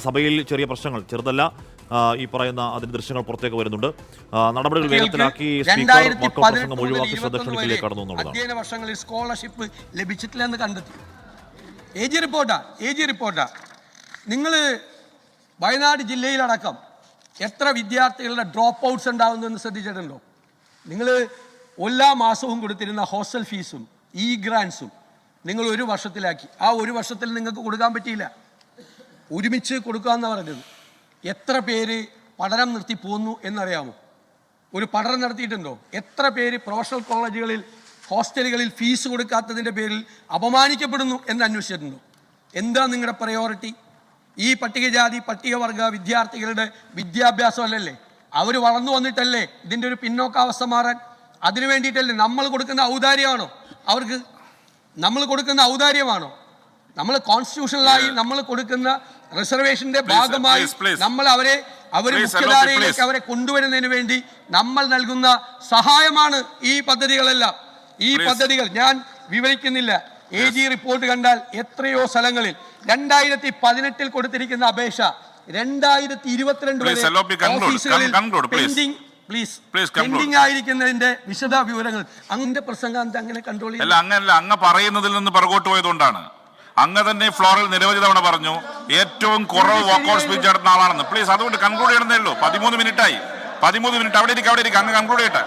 സഭയിൽ ചെറിയ പ്രശ്നങ്ങൾ ചെറുതല്ല ഈ പറയുന്ന അതിന്റെ ദൃശ്യങ്ങൾ പുറത്തേക്ക് വരുന്നുണ്ട്. നടപടികൾ വേഗത്തിലാക്കി സ്പീക്കർ പ്രസംഗം ഒഴിവാക്കി ശ്രദ്ധ ക്ഷണിക്കലേക്ക് കടന്നു എന്നുള്ളതാണ്. അധ്യയന വർഷങ്ങളിൽ സ്കോളർഷിപ്പ് ലഭിച്ചിട്ടില്ല എന്ന് കണ്ടെത്തി. എ ജി റിപ്പോർട്ടാ നിങ്ങൾ വയനാട് ജില്ലയിലടക്കം എത്ര വിദ്യാർത്ഥികളുടെ ഡ്രോപ്പ് ഔട്ട്സ് ഉണ്ടാകുന്നു എന്ന് ശ്രദ്ധിച്ചിട്ടുണ്ടോ? നിങ്ങൾ എല്ലാ മാസവും കൊടുത്തിരുന്ന ഹോസ്റ്റൽ ഫീസും ഗ്രാൻസും നിങ്ങൾ ഒരു വർഷത്തിലാക്കി. ആ ഒരു വർഷത്തിൽ നിങ്ങൾക്ക് കൊടുക്കാൻ പറ്റിയില്ല, ഒരുമിച്ച് കൊടുക്കാമെന്നാണ് പറഞ്ഞത്. എത്ര പേര് പഠനം നിർത്തി പോന്നു എന്നറിയാമോ? ഒരു പഠനം നടത്തിയിട്ടുണ്ടോ? എത്ര പേര് പ്രൊഫഷണൽ കോളേജുകളിൽ ഹോസ്റ്റലുകളിൽ ഫീസ് കൊടുക്കാത്തതിൻ്റെ പേരിൽ അപമാനിക്കപ്പെടുന്നു എന്ന് അന്വേഷിച്ചിട്ടുണ്ടോ? എന്താ നിങ്ങളുടെ പ്രയോറിറ്റി? ഈ പട്ടികജാതി പട്ടികവർഗ വിദ്യാർത്ഥികളുടെ വിദ്യാഭ്യാസം അല്ലല്ലേ? അവർ വളർന്നു വന്നിട്ടല്ലേ ഇതിൻ്റെ ഒരു പിന്നോക്കാവസ്ഥ മാറാൻ? അതിനു വേണ്ടിയിട്ടല്ലേ നമ്മൾ കൊടുക്കുന്ന ഔദാര്യമാണോ അവർക്ക്? നമ്മൾ കൊടുക്കുന്ന ഔദാര്യമാണോ? നമ്മൾ കോൺസ്റ്റിറ്റ്യൂഷണലായി നമ്മൾ കൊടുക്കുന്ന റിസർവേഷന്റെ ഭാഗമായി നമ്മൾ അവരെ മുഖ്യധാരയിലേക്ക് അവരെ കൊണ്ടുവരുന്നതിന് വേണ്ടി നമ്മൾ നൽകുന്ന സഹായമാണ് ഈ പദ്ധതികളെല്ലാം. ഈ പദ്ധതികൾ ഞാൻ വിവരിക്കുന്നില്ല. എ ജി റിപ്പോർട്ട് കണ്ടാൽ എത്രയോ സ്ഥലങ്ങളിൽ 2018 കൊടുത്തിരിക്കുന്ന അപേക്ഷ 2022 വരെ ഓഫീസുകളിൽ പെൻഡിംഗ് ആയിരിക്കുന്നതിന്റെ വിശദ വിവരങ്ങൾ. അങ്ങന്റെ പ്രസംഗം അങ്ങനെ കൺട്രോൾ ചെയ്യില്ല. അങ്ങ് പറയുന്നതിൽ നിന്ന് പുറകോട്ട് പോയതുകൊണ്ടാണ്. അങ്ങ് തന്നെ ഫ്ലോറിൽ നിരവധി തവണ പറഞ്ഞു ഏറ്റവും കുറവ് വാക്കൗട്ട് സ്പീച്ച് നടത്തുന്ന ആളാണെന്ന്. പ്ലീസ്, അതുകൊണ്ട് കൺക്ലൂഡ് ചെയ്യണമെന്നേ ഉള്ളൂ. 13 മിനിറ്റായി. 13 മിനിറ്റ് അവിടെ ഇരിക്കും. അങ്ങ് കൺക്ലൂഡ് ചെയ്യട്ടെ.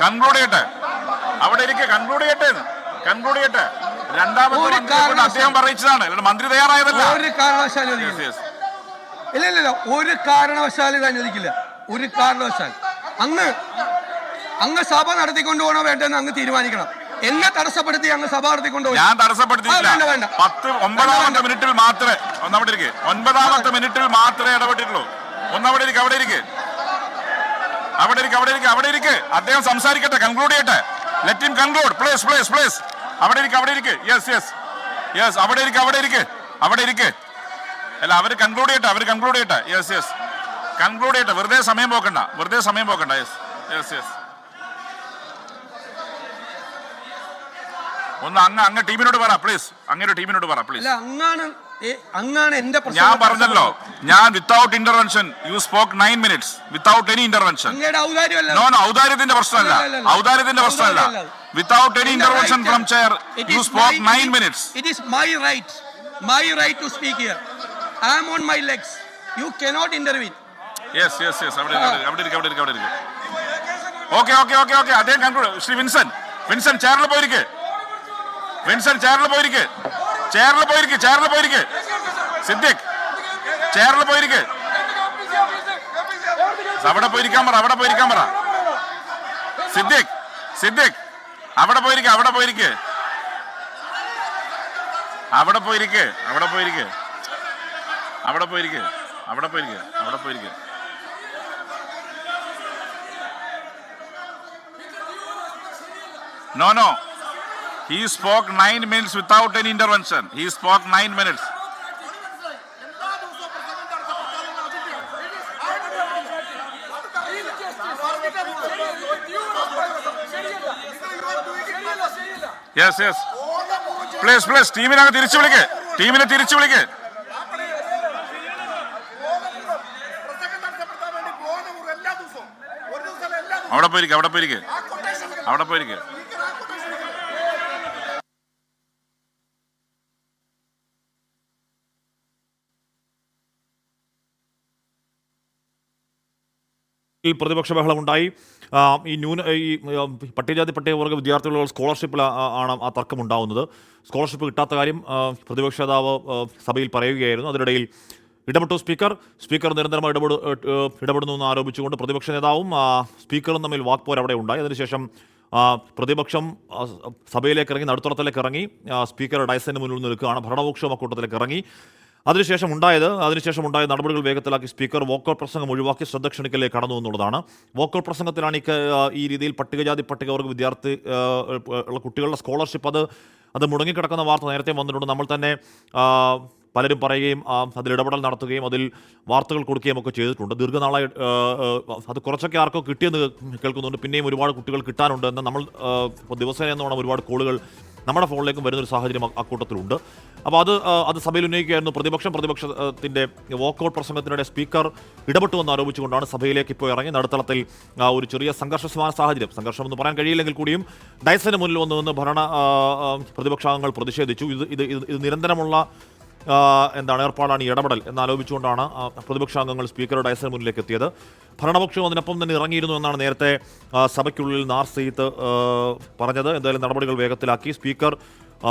കൺക്ലൂഡ് ചെയ്യട്ടെ. അവിടെ ഇരിക്കെ കൺക്ലൂഡ് ചെയ്യട്ടെ. രണ്ടാമത്തെ അദ്ദേഹം പറയിച്ചതാണ്, മന്ത്രി തയ്യാറായതല്ല. ഒരു കാരണവശാലും ഒരു കാരണവശാലും ഇത് അനുവദിക്കില്ല. ഒരു കാരണവശാൽ അങ്ങ് സഭ നടത്തിക്കൊണ്ടു പോകണോ വേണ്ടെന്ന് അങ്ങ് തീരുമാനിക്കണം. എന്നെ തടസ്സപ്പെടുത്തി അങ്ങ് സഭ നടത്തിക്കൊണ്ടുപോയി. ഞാൻ തടസ്സപ്പെടുത്തിയില്ല. 9ാമത്തെ മിനിറ്റിൽ മാത്രമേ ഇടപെട്ടിട്ടുള്ളൂ. അവിടെ ഇരിക്കെ. അദ്ദേഹം സംസാരിക്കട്ടെ, കൺക്ലൂഡ് ചെയ്യട്ടെ. Let him conclude. പ്ലീസ്. അവിടെ ഇരിക്കെ. യെസ് അവിടെ ഇരിക്കെ. അല്ല, അവർ കൺക്ലൂഡ് ചെയ്യട്ടെ. യെസ് കൺക്ലൂഡ് ചെയ്യട്ടെ. വെറുതെ സമയം പോക്കണ്ട. യെസ് ഒന്ന് അങ്ങ് ടീമിനോട് പറ പ്ലീസ്. അങ്ങാണ് എന്റെ ഞാൻ പറഞ്ഞല്ലോ, ഞാൻ without intervention you spoke 9 minutes without any intervention. ഔദാര്യത്തിന്റെ പ്രശ്നമല്ല. Without any intervention from chair you spoke 9 minutes. It is my right to speak here. I am on my legs. You cannot intervene. Yes. അവിടെ ഇരിക്കെ. Okay. അദ്ദേഹം conclude. Shri Vinson ചെയറിൽ പോയിരിക്കെ. സിദ്ദിഖ് ചെയറിൽ പോയിരിക്കെ. അവിടെ പോയിരിക്കാൻ പറ. സിദ്ദിഖ് അവിടെ പോയിരിക്കെ. No. He spoke 9 minutes without any intervention. He spoke 9 minutes. Yes. Please. ടീമിനെ തിരിച്ചു വിളിക്ക്. അവിടെ പോയിരിക്കെ. ഈ പ്രതിപക്ഷ ബഹളമുണ്ടായി. ഈ പട്ടികജാതി പട്ടികവർഗ വിദ്യാർത്ഥികളുടെ സ്കോളർഷിപ്പിൽ ആണ് ആ തർക്കമുണ്ടാകുന്നത്. സ്കോളർഷിപ്പ് കിട്ടാത്ത കാര്യം പ്രതിപക്ഷ നേതാവ് സഭയിൽ പറയുകയായിരുന്നു. അതിനിടയിൽ ഇടപെട്ടു സ്പീക്കർ നിരന്തരമായി ഇടപെടുന്നു എന്ന് ആരോപിച്ചുകൊണ്ട് പ്രതിപക്ഷ നേതാവും സ്പീക്കറും തമ്മിൽ വാക്പോർ അവിടെ ഉണ്ടായി. അതിനുശേഷം പ്രതിപക്ഷം സഭയിലേക്ക് ഇറങ്ങി, നടുത്തളത്തിലേക്ക് ഇറങ്ങി. സ്പീക്കർ ഡയസിന് മുന്നിൽ നിൽക്കുകയാണ്. ഭരണപക്ഷവും അക്കൂട്ടത്തിലേക്ക് ഇറങ്ങി. അതിനുശേഷം ഉണ്ടായ നടപടികൾ വേഗത്തിലാക്കി സ്പീക്കർ വോക്കൌട്ട് പ്രസംഗം ഒഴിവാക്കി ശ്രദ്ധ ക്ഷണിക്കലിലേക്ക് കടന്നു എന്നുള്ളതാണ്. വോക്കൌട്ട് പ്രസംഗത്തിലാണ് ഈ രീതിയിൽ പട്ടികജാതി പട്ടികവർഗ വിദ്യാർത്ഥി കുട്ടികളുടെ സ്കോളർഷിപ്പ് അത് മുടങ്ങിക്കിടക്കുന്ന വാർത്ത നേരത്തെ വന്നിട്ടുണ്ട്. നമ്മൾ തന്നെ പലരും പറയുകയും അതിൽ ഇടപെടൽ നടത്തുകയും അതിൽ വാർത്തകൾ കൊടുക്കുകയും ഒക്കെ ചെയ്തിട്ടുണ്ട്. ദീർഘനാളായി അത് കുറച്ചൊക്കെ ആർക്കോ കിട്ടിയെന്ന് കേൾക്കുന്നുണ്ട്. പിന്നെയും ഒരുപാട് കുട്ടികൾ കിട്ടാനുണ്ട് എന്ന് നമ്മൾ ദിവസേന എന്നോണം ഒരുപാട് കോളുകൾ നമ്മുടെ ഫോണിലേക്കും വരുന്നൊരു സാഹചര്യം അക്കൂട്ടത്തിലുണ്ട്. അപ്പോൾ അത് സഭയിൽ ഉന്നയിക്കുകയായിരുന്നു പ്രതിപക്ഷത്തിൻ്റെ വോക്കൗട്ട് പ്രസംഗത്തിനിടെ സ്പീക്കർ ഇടപെട്ടുവെന്ന് ആരോപിച്ചുകൊണ്ടാണ് സഭയിലേക്ക് ഇപ്പോൾ ഇറങ്ങി നടുത്തളത്തിൽ ഒരു ചെറിയ സംഘർഷമായ സാഹചര്യം, സംഘർഷം എന്ന് പറയാൻ കഴിയില്ലെങ്കിൽ കൂടിയും ഡയസിന് മുന്നിൽ വന്നു നിന്ന് പ്രതിപക്ഷാംഗങ്ങൾ പ്രതിഷേധിച്ചു. ഇത് നിരന്തരമുള്ള ഏർപ്പാടാണ് ഈ ഇടപെടൽ എന്നാലോപിച്ചുകൊണ്ടാണ് പ്രതിപക്ഷാംഗങ്ങൾ സ്പീക്കറുടെ ഡയസിന് മുന്നിലേക്ക് എത്തിയത്. ഭരണപക്ഷവും അതിനൊപ്പം തന്നെ ഇറങ്ങിയിരുന്നു എന്നാണ് നേരത്തെ സഭയ്ക്കുള്ളിൽ നാർ സെയ്ത്ത് പറഞ്ഞത്. എന്തായാലും നടപടികൾ വേഗത്തിലാക്കി. സ്പീക്കർ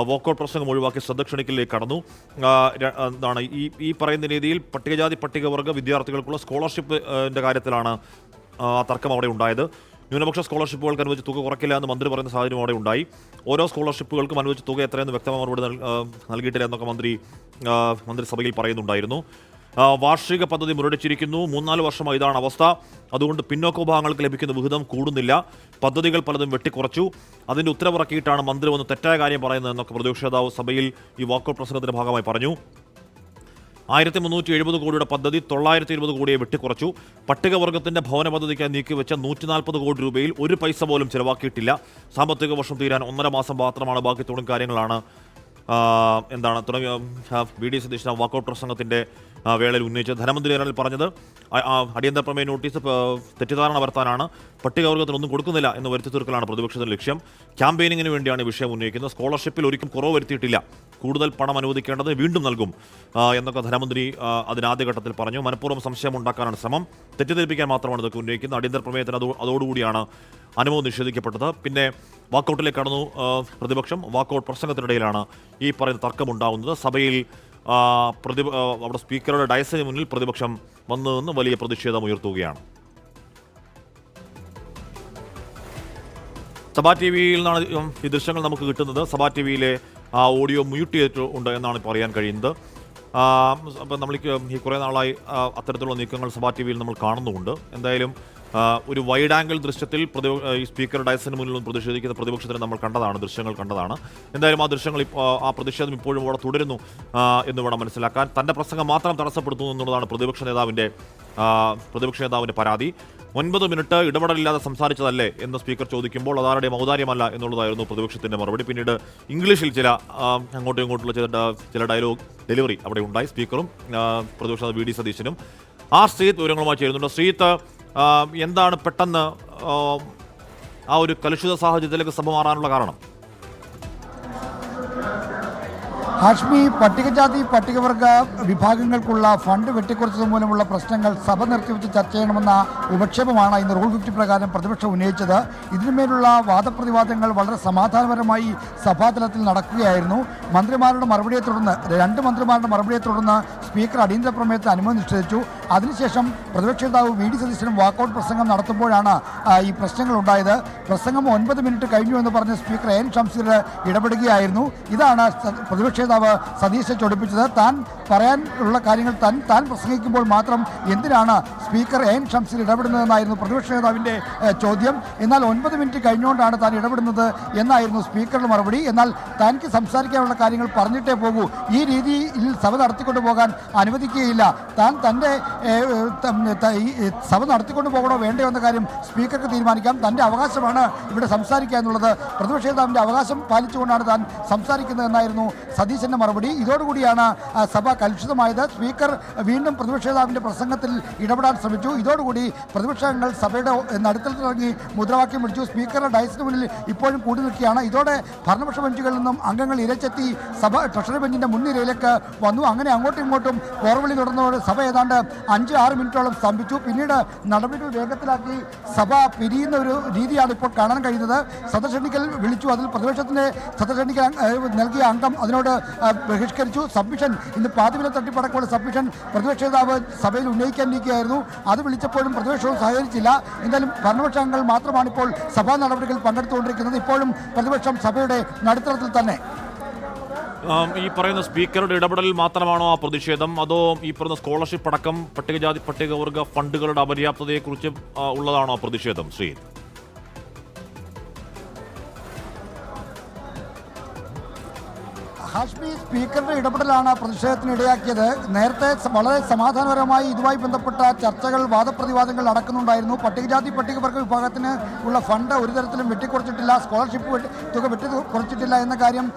വോക്കൗട്ട് പ്രസംഗം ഒഴിവാക്കി ശ്രദ്ധ ക്ഷണിക്കലിലേക്ക് കടന്നു. ഈ പറയുന്ന രീതിയിൽ പട്ടികജാതി പട്ടികവർഗ വിദ്യാർത്ഥികൾക്കുള്ള സ്കോളർഷിപ്പിൻ്റെ കാര്യത്തിലാണ് തർക്കം അവിടെ ഉണ്ടായത്. ന്യൂനപക്ഷ സ്കോളർഷിപ്പുകൾക്ക് അനുവദിച്ച തുക കുറയ്ക്കില്ല എന്ന് മന്ത്രി പറയുന്ന സാഹചര്യം അവിടെ ഉണ്ടായി. ഓരോ സ്കോളർഷിപ്പുകൾക്കും അനുവദിച്ച തുക എത്രയെന്ന് വ്യക്തമായ മറുപടി നൽകിയിട്ടില്ല എന്നൊക്കെ മന്ത്രിസഭയിൽ പറയുന്നുണ്ടായിരുന്നു. വാർഷിക പദ്ധതി മുരടിച്ചിരിക്കുന്നു. 3-4 വർഷമായി ഇതാണ് അവസ്ഥ. അതുകൊണ്ട് പിന്നോക്ക വിഭാഗങ്ങൾക്ക് ലഭിക്കുന്ന വിഹിതം കൂടുന്നില്ല. പദ്ധതികൾ പലതും വെട്ടിക്കുറച്ചു. അതിൻ്റെ ഉത്തരവിറക്കിയിട്ടാണ് മന്ത്രി വന്ന് തെറ്റായ കാര്യം പറയുന്നതെന്നൊക്കെ പ്രതിപക്ഷ നേതാവ് സഭയിൽ ഈ വാക്കൗട്ട് പ്രസംഗത്തിന്റെ ഭാഗമായി പറഞ്ഞു. 1370 കോടിയുടെ പദ്ധതി 920 കോടിയെ വെട്ടിക്കുറച്ചു. പട്ടികവർഗത്തിന്റെ ഭവന പദ്ധതിക്കായി നീക്കിവെച്ച 140 കോടി രൂപയിൽ ഒരു പൈസ പോലും ചെലവാക്കിയിട്ടില്ല. സാമ്പത്തിക വർഷം തീരാൻ 1.5 മാസം മാത്രമാണ് ബാക്കി. തുടങ്ങിയ കാര്യങ്ങളാണ് വി.ഡി. സതീശൻ വാക്കൗട്ട് പ്രസംഗത്തിന്റെ വേളയിൽ ഉന്നയിച്ചത്. ധനമന്ത്രി ജനറൽ പറഞ്ഞത് അടിയന്തര പ്രമേയ നോട്ടീസ് തെറ്റിദ്ധാരണ വരുത്താനാണ്, പട്ടികവർഗത്തിനൊന്നും കൊടുക്കുന്നില്ല എന്ന് വരുത്തി തീർക്കലാണ് പ്രതിപക്ഷത്തിന്റെ ലക്ഷ്യം. ക്യാമ്പയിനിങ്ങിന് വേണ്ടിയാണ് ഈ വിഷയം ഉന്നയിക്കുന്നത്. സ്കോളർഷിപ്പിൽ ഒരിക്കലും കുറവ് വരുത്തിയിട്ടില്ല, കൂടുതൽ പണം അനുവദിക്കേണ്ടത് വീണ്ടും നൽകും എന്നൊക്കെ ധനമന്ത്രി അതിനാദ്യഘട്ടത്തിൽ പറഞ്ഞു. മനഃപൂർവ്വം സംശയം ഉണ്ടാക്കാനാണ് ശ്രമം, തെറ്റിദ്ധരിപ്പിക്കാൻ മാത്രമാണ് ഇതൊക്കെ ഉന്നയിക്കുന്നത്. അടിയന്തര പ്രമേയത്തിന് അതോടുകൂടിയാണ് അനുമതി നിഷേധിക്കപ്പെട്ടത്. പിന്നെ വാക്കൗട്ടിലേക്ക് കടന്നു പ്രതിപക്ഷം. വാക്കൗട്ട് പ്രസംഗത്തിനിടയിലാണ് ഈ പറയുന്ന തർക്കമുണ്ടാകുന്നത്. സഭയിൽ അവിടെ സ്പീക്കറുടെ ഡയസിന് മുന്നിൽ പ്രതിപക്ഷം വന്നു നിന്ന് വലിയ പ്രതിഷേധം ഉയർത്തുകയാണ്. സഭാ ടി വിയിൽ നിന്നാണ് ഈ ദൃശ്യങ്ങൾ നമുക്ക് കിട്ടുന്നത്. സഭാ ടി വിയിലെ ഓഡിയോ മ്യൂട്ട് ചെയ്തിട്ടുണ്ട് എന്നാണ് ഇപ്പോൾ അറിയാൻ കഴിയുന്നത്. അപ്പം നമ്മൾ ഈ കുറേ നാളായി അത്തരത്തിലുള്ള നീക്കങ്ങൾ സഭാ ടി വിയിൽ നമ്മൾ കാണുന്നുമുണ്ട്. എന്തായാലും ഒരു വൈഡ് ആംഗിൾ ദൃശ്യത്തിൽ ഈ സ്പീക്കർ ഡയസിന് മുന്നിൽ പ്രതിഷേധിക്കുന്ന പ്രതിപക്ഷത്തിന് നമ്മൾ ദൃശ്യങ്ങൾ കണ്ടതാണ്. എന്തായാലും ആ ദൃശ്യങ്ങൾ ആ പ്രതിഷേധം ഇപ്പോഴും അവിടെ തുടരുന്നു എന്ന് വേണം മനസ്സിലാക്കാൻ. തൻ്റെ പ്രസംഗം മാത്രം തടസ്സപ്പെടുത്തുന്നു എന്നുള്ളതാണ് പ്രതിപക്ഷ നേതാവിൻ്റെ പരാതി. 9 മിനിറ്റ് ഇടപെടലില്ലാതെ സംസാരിച്ചതല്ലേ എന്ന് സ്പീക്കർ ചോദിക്കുമ്പോൾ അതാരുടെയും ഔദാര്യമല്ല എന്നുള്ളതായിരുന്നു പ്രതിപക്ഷത്തിൻ്റെ മറുപടി. പിന്നീട് ഇംഗ്ലീഷിൽ അങ്ങോട്ടും ഇങ്ങോട്ടുള്ള ചില ഡയലോഗ് ഡെലിവറി അവിടെ ഉണ്ടായി. സ്പീക്കറും പ്രതിപക്ഷ വി.ഡി. സതീശനും. ശ്രീത്ത് വിവരങ്ങളുമായി ചേരുന്നുണ്ട്. ശ്രീത്ത്, എന്താണ് പെട്ടെന്ന് ആ ഒരു കലുഷിത സാഹചര്യത്തിലേക്ക് സഭ മാറാനുള്ള കാരണം? ഹാഷ്മി, പട്ടികജാതി പട്ടികവർഗ വിഭാഗങ്ങൾക്കുള്ള ഫണ്ട് വെട്ടിക്കുറച്ചത് മൂലമുള്ള പ്രശ്നങ്ങൾ സഭ നിർത്തിവെച്ച് ചർച്ച ചെയ്യണമെന്ന ഉപക്ഷേപമാണ് ഇന്ന് റൂൾ 50 പ്രകാരം പ്രതിപക്ഷം ഉന്നയിച്ചത്. ഇതിനുമേലുള്ള വാദപ്രതിവാദങ്ങൾ വളരെ സമാധാനപരമായി സഭാതലത്തിൽ നടക്കുകയായിരുന്നു. മന്ത്രിമാരുടെ മറുപടിയെ തുടർന്ന് 2 മന്ത്രിമാരുടെ മറുപടിയെ തുടർന്ന് സ്പീക്കർ അടിയന്തര പ്രമേയത്തിന് അനുമതി നിഷേധിച്ചു. അതിനുശേഷം പ്രതിപക്ഷ നേതാവ് വി.ഡി. സതീശനും വാക്കൗട്ട് പ്രസംഗം നടത്തുമ്പോഴാണ് ഈ പ്രശ്നങ്ങൾ ഉണ്ടായത്. പ്രസംഗം 9 മിനിറ്റ് കഴിഞ്ഞു എന്ന് പറഞ്ഞ് സ്പീക്കർ എൻ ഷംസീർ ഇടപെടുകയായിരുന്നു. ഇതാണ് പ്രതിപക്ഷ നേതാവ് സതീശനെ ചൊടിപ്പിച്ചത്. താൻ പറയാനുള്ള കാര്യങ്ങൾ താൻ പ്രസംഗിക്കുമ്പോൾ മാത്രം എന്തിനാണ് സ്പീക്കർ എൻ ഷംസീർ ഇടപെടുന്നതെന്നായിരുന്നു പ്രതിപക്ഷ നേതാവിൻ്റെ ചോദ്യം. എന്നാൽ 9 മിനിറ്റ് കഴിഞ്ഞുകൊണ്ടാണ് താൻ ഇടപെടുന്നത് എന്നായിരുന്നു സ്പീക്കറുടെ മറുപടി. എന്നാൽ തനിക്ക് സംസാരിക്കാനുള്ള കാര്യങ്ങൾ പറഞ്ഞിട്ടേ പോകൂ, ഈ രീതിയിൽ സഭ നടത്തിക്കൊണ്ടു പോകാൻ അനുവദിക്കുകയില്ല, താൻ തൻ്റെ സഭ നടത്തിക്കൊണ്ടു പോകണോ വേണ്ടയോ എന്ന കാര്യം സ്പീക്കർക്ക് തീരുമാനിക്കാം, തൻ്റെ അവകാശമാണ് ഇവിടെ സംസാരിക്കുക എന്നുള്ളത്, പ്രതിപക്ഷ നേതാവിൻ്റെ അവകാശം പാലിച്ചുകൊണ്ടാണ് താൻ സംസാരിക്കുന്നതെന്നായിരുന്നു സതീശൻ്റെ മറുപടി. ഇതോടുകൂടിയാണ് സഭ കലുഷിതമായത്. സ്പീക്കർ വീണ്ടും പ്രതിപക്ഷ നേതാവിൻ്റെ പ്രസംഗത്തിൽ ഇടപെടാൻ ശ്രമിച്ചു. ഇതോടുകൂടി പ്രതിപക്ഷങ്ങൾ സഭയുടെ നടുത്തളത്തിലിറങ്ങി മുദ്രാവാക്യം വിളിച്ചു. സ്പീക്കറുടെ ഡയസിന് മുന്നിൽ ഇപ്പോഴും കൂടി നിൽക്കുകയാണ്. ഇതോടെ ഭരണപക്ഷ ബെഞ്ചുകളിൽ നിന്നും അംഗങ്ങൾ ഇരച്ചെത്തി സഭ ട്രഷറി ബെഞ്ചിൻ്റെ മുൻനിരയിലേക്ക് വന്നു. അങ്ങനെ അങ്ങോട്ടും ഇങ്ങോട്ടും പോർവിളി തുടർന്നതോടെ സഭ ഏതാണ്ട് 5-6 മിനിറ്റോളം സ്തംഭിച്ചു. പിന്നീട് നടപടികൾ വേഗത്തിലാക്കി സഭ പിരിയുന്ന ഒരു രീതിയാണ് ഇപ്പോൾ കാണാൻ കഴിയുന്നത്. സദസ്യണിക്കൽ വിളിച്ചു. അതിൽ പ്രതിപക്ഷത്തിൻ്റെ സദസ്യണിക്കൽ നൽകിയ അംഗം അതിനോട് ബഹിഷ്കരിച്ചു. സബ്മിഷൻ ഇന്ന് പാതിവില തട്ടിപ്പടക്കമുള്ള സബ്മിഷൻ പ്രതിപക്ഷ നേതാവ് സഭയിൽ ഉന്നയിക്കാനിരിക്കുകയായിരുന്നു. അത് വിളിച്ചപ്പോഴും പ്രതിപക്ഷവും സഹകരിച്ചില്ല. എന്തായാലും ഭരണപക്ഷ അംഗങ്ങൾ മാത്രമാണ് ഇപ്പോൾ സഭാ നടപടികളിൽ പങ്കെടുത്തുകൊണ്ടിരിക്കുന്നത്. ഇപ്പോഴും പ്രതിപക്ഷം സഭയുടെ നടുത്തളത്തിൽ തന്നെ. ഈ പറയുന്ന സ്പീക്കറുടെ ഇടപെടലിൽ മാത്രമാണോ ആ പ്രതിഷേധം, അതോ ഈ പറയുന്ന സ്കോളർഷിപ്പ് അടക്കം പട്ടികജാതി പട്ടികവർഗ ഫണ്ടുകളുടെ അപര്യാപ്തതയെക്കുറിച്ച് ഉള്ളതാണോ പ്രതിഷേധം? ശ്രീ ഹാഷ്മി, സ്പീക്കറുടെ ഇടപെടലാണ് പ്രതിഷേധത്തിന് ഇടയാക്കിയത്. നേരത്തെ വളരെ സമാധാനപരമായി ഇതുമായി ബന്ധപ്പെട്ട ചർച്ചകൾ, വാദപ്രതിവാദങ്ങൾ നടക്കുന്നുണ്ടായിരുന്നു. പട്ടികജാതി പട്ടികവർഗ വിഭാഗത്തിന് ഉള്ള ഫണ്ട് ഒരു തരത്തിലും വെട്ടിക്കുറച്ചിട്ടില്ല, സ്കോളർഷിപ്പ് തുക വെട്ടിക്കുറച്ചിട്ടില്ല എന്ന കാര്യം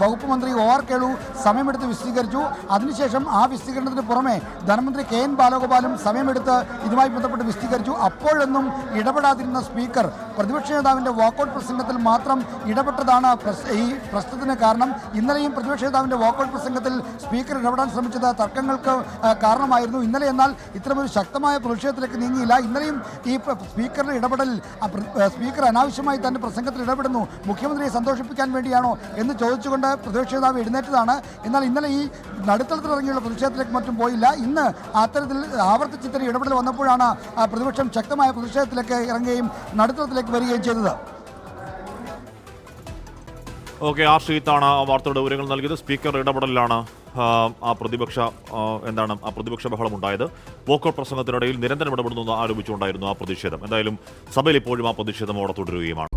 വകുപ്പ് മന്ത്രി OR കേളു സമയമെടുത്ത് വിശദീകരിച്ചു. അതിനുശേഷം ആ വിശദീകരണത്തിന് പുറമെ ധനമന്ത്രി KN ബാലഗോപാലും സമയമെടുത്ത് ഇതുമായി ബന്ധപ്പെട്ട് വിശദീകരിച്ചു. അപ്പോഴൊന്നും ഇടപെടാതിരുന്ന സ്പീക്കർ പ്രതിപക്ഷ നേതാവിൻ്റെ വാക്കൌട്ട് പ്രസംഗത്തിൽ മാത്രം ഇടപെട്ടതാണ് ഈ പ്രശ്നത്തിന് കാരണം. ഇന്നലെയും പ്രതിപക്ഷ നേതാവിൻ്റെ വാക്കൌട്ട് പ്രസംഗത്തിൽ സ്പീക്കർ ഇടപെടാൻ ശ്രമിച്ചത് തർക്കങ്ങൾക്ക് കാരണമായിരുന്നു. ഇന്നലെ എന്നാൽ ഇത്തരമൊരു ശക്തമായ പ്രതിഷേധത്തിലേക്ക് നീങ്ങിയില്ല. ഇന്നലെയും ഈ സ്പീക്കറുടെ ഇടപെടൽ, സ്പീക്കർ അനാവശ്യമായി തൻ്റെ പ്രസംഗത്തിൽ ഇടപെടുന്നു, മുഖ്യമന്ത്രിയെ സന്തോഷിപ്പിക്കാൻ വേണ്ടിയാണോ എന്ന് ചോദിച്ചുകൊണ്ട് പ്രതിപക്ഷ നേതാവ് എഴുന്നേറ്റതാണ്. എന്നാൽ ഇന്നലെ ഈ നടുത്തളത്തിലിറങ്ങിയുള്ള പ്രതിഷേധത്തിലേക്ക് മറ്റും പോയില്ല. ഇന്ന് അത്തരത്തിൽ ആവർത്തിച്ചിത്തരം ഇടപെടൽ വന്നപ്പോഴാണ് പ്രതിപക്ഷം ശക്തമായ പ്രതിഷേധത്തിലേക്ക് ഇറങ്ങുകയും നടുത്തളത്തിലേക്ക് വരികയും ചെയ്തത്. ഓക്കെ, ആ ഷീത്താണ് ആ വാർത്തയുടെ വിവരങ്ങൾ നൽകിയത്. സ്പീക്കർ ഇടപെടലിലാണ് ആ പ്രതിപക്ഷ ബഹളം ഉണ്ടായത്. വോക്കൌട്ട് പ്രസംഗത്തിനിടയിൽ നിരന്തരം ഇടപെടുന്നു ആരോപിച്ചുകൊണ്ടായിരുന്നു ആ പ്രതിഷേധം. എന്തായാലും സഭയിൽ ഇപ്പോഴും ആ പ്രതിഷേധം അവിടെ തുടരുകയുമാണ്.